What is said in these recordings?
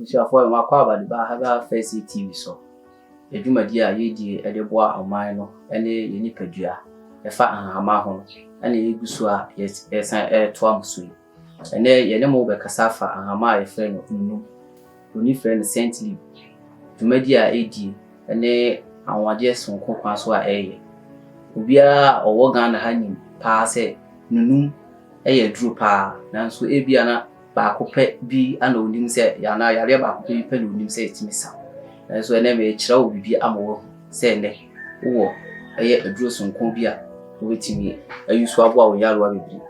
Busuafo ma kwa ba de ba ha ba face TV so. Edwumadi a yedi edeboa aman no ene ye nipadua. Efa ahama ho. Ene yegusu a yesan to amsu. Ene ye ne mo be kasafa ahama a yefe no nnu. Oni fe no sently. Dwumadi a edi ene awade sonko kwa so a eye. Obia owo Ghana ha nyim pa se nunum eye dru pa nanso ebia na ba kope bi ana onim se ya na yare ba kope bi pe na onim se etimisa. So ene me kira obibi amawo se ne wo eye aduro sonko bi a obetimi ayusu abo a wonyaro abibiri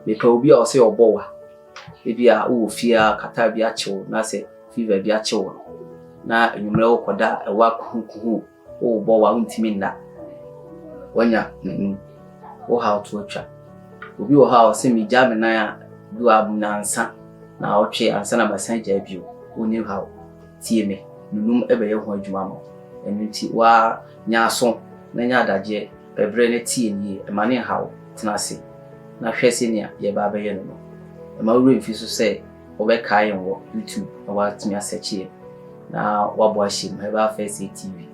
me pa obi a o se obowa ebi a wo fia kata bi a chewo na se fever bi a chewo na enumre wo koda ewa kuhu wo bowa untimi nda wanya wo how to atwa obi wo ha o se mi jame na ya du abunansa na otwe ansa na basan jabio oni how tie me nunum ebe ye ho adwuma mo enunti wa nyaso na nya adaje bebre ne tie ni e mane hawo tenase na hwese ne ye ba be ye no e ma wure mfi so se obe kai wo YouTube wa tumi asearch na wa bo ahim e ba face TV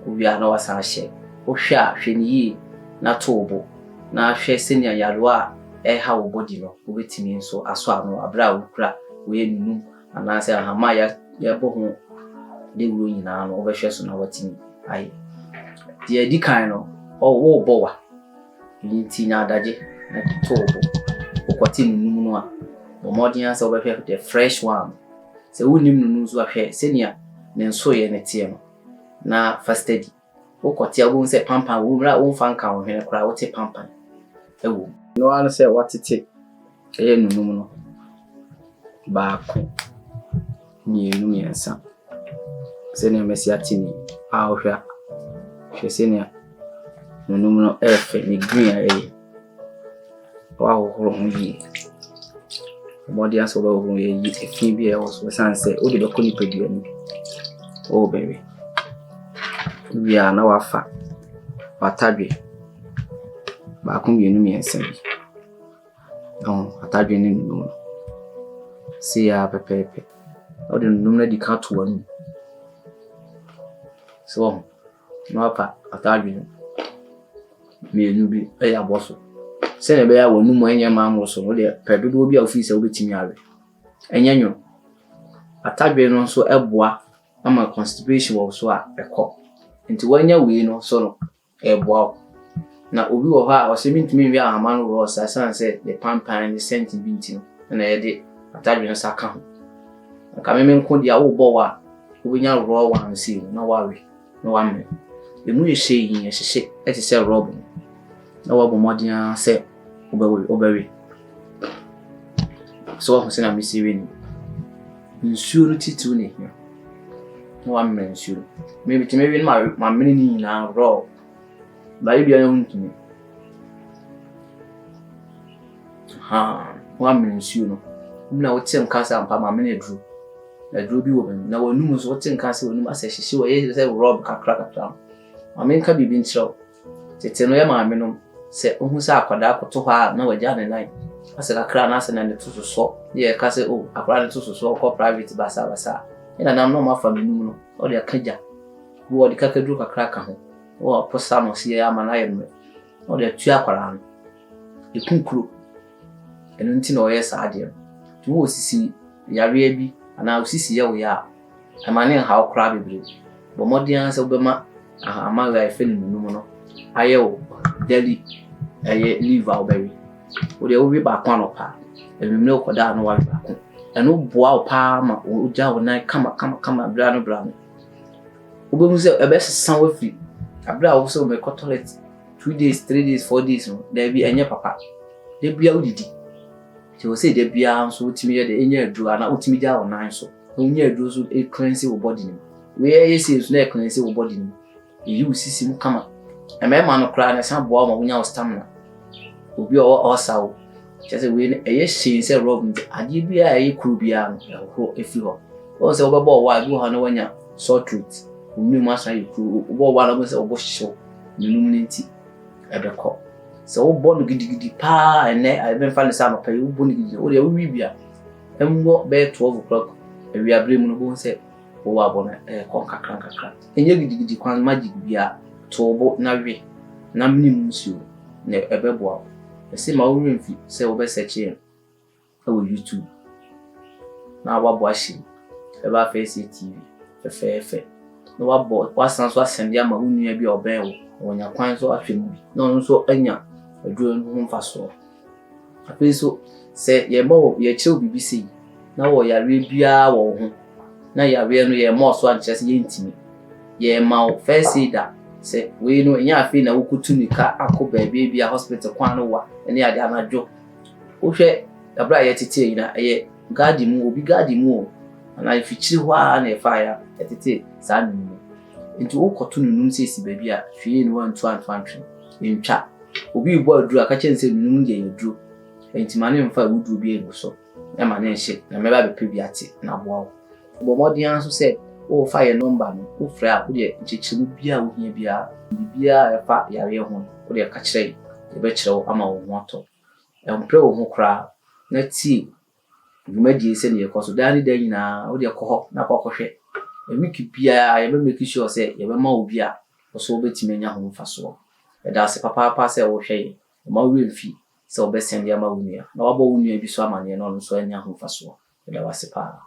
obi a na wasa ahye o hwa hweniyi na tobo na hwese ne yarwa e ha wo body no obetimi nso aso ano abra wukura we nunum anase ahama ya bo ho de wuro nyina no obehwe so na watimi aye de edi kan no wo bowa nti nya adaje na tobo okwati nunum no a omodin asa obehwe the fresh one se wonim nunum so ahwe senia ne nso ye ne tie no na fasted okwati agun se pampan wo mra wo fanka wo hene kra wote pampan ewo no an se watete eye nunum no baako mienu miensa senia mesi atini a ohwa hwe senia nunum no efe ni green aye wa hohoro ho yi modi aso ba ho ye yi efi bi e wo so sanse o de be koni padua ni o bebe bia na wafa watadwe baako mienu miensa bi atadwe ni nunum si ya pepepe o de nunum na di ka to anu so no pa atadwe mienu bi e ya boso se ne be ya wonu mo enye ma ngo so no de pedodo bi a ofisi a obetimi awe enyenyo atadwe no so eboa ama constipation wo so a ekọ nti wanya we no so no eboa na obi wo ha o se mintimi wi ahama no ro sa sanse the pampan the senti binti no na ye de atadwe no saka ho ka me nko dia wo bowa obinya ro wa nsi na wawe na wamme emu ye sheyin ye hye eti se rob na wabo modin se obewe so ho se na misiwe ni nsuo no titu ne hia na wamme nsuo me bitime wi ma mene ni na ro ba bia ya huntumi wamme nsuo no na wotem kasa ampa ma mene dru na dru bi wo ben na wanum so wotem kasa wanum asa hye wo ye se rob kakra amenka bibi nchiro tete no ya ma menom se ohun sa akwada akoto ha na wagya ne nan asa kakra na asa na ne tuso so ye ka se o akwada ne tuso so ko private basa ina nam no ma fa menum no o de akaja wo de kakadru kakra ka ho o posa no se ya ma na ye no o de tu akwara no ekunkuro eno nti na o ye sa ade tu wo sisi yare bi ana osisi ye wo ya amane ha okra bebre bo modian se obema ama ga efe nunum no ayewo daily aye liver obewi o de obi ba kwa no pa emimne okoda no wa ba ko eno boa o pa ma o ja wo nan kama bra no obemu se ebe sesan wa fi abra wo se o be ko toilet 2 days 3 days 4 days no da bi enye papa de bia udidi ti wo se de bia so utimi ye de enye adru ana utimi ja wo nan so onye adru so e cleanse wo body ni we ye se so na cleanse wo body ni you sisi mu kama emema no kra na san boa ma wonya stamina obi o sawo chese we ne eye shin se rob ade bia eye kru bia no ho efi ho o se obebo wa bi ho na wanya sore throat unu ma san yekru obo wa na mo se obo hyew nunum nti ebeko se obo no gidigidi pa ene ebe fa ne sa no pa ye obo no gidigidi o de wi bia emwo be 12 o'clock we abre mu no bo se wo wa bo na kon kakra enye gidigidi kwan magic bia to bo na we na mnim nsuo na ebeboa se ma wo remfi se wo be search e wo YouTube na wa bo ashi e ba FaceTV fefe no wa bo wa san so asende ama wo nua bi oben wo wonya kwan so ahwe mu bi no so anya aduro no mfa so afi so se ye mo ye chew BBC na wo yare bia wo ho na yare no ye mo so anche se ye ntimi ye ma wo first aid se we no nya afi na wo kutunika akoba bia hospital kwan no wa ene ade anajo wo hwe abra ye tete yi na ye gadi mu obi gadi mu na ifichiri hwa na efaya etete sa nunu nti wo koto nunum sesi ba bia hwie ni wan to antwantwe ntwa obi bo aduru aka chense nunum ye yeduru enti mane mfa wudu bi enu so e mane nhye na meba be pe bi ate na boa wo modi anso se wo fa ye number no wo fra wo de nchechimu bia wo hia bia e fa yare ho wo de ka kire e be kire wo ama wo hoto e mpre wo ho kra na ti dwumadi se ne yekoso dani dan nyina wo de kɔ na kɔhwɛ e wiki bia ye be make sure se ye be ma obi a so obetime nya ho mfaso e da se papa se wo hwɛ ma wo remfi se obesend ya ma wo nua na wabɔ wo nua bi so amane no so anya ho mfaso e da wase pa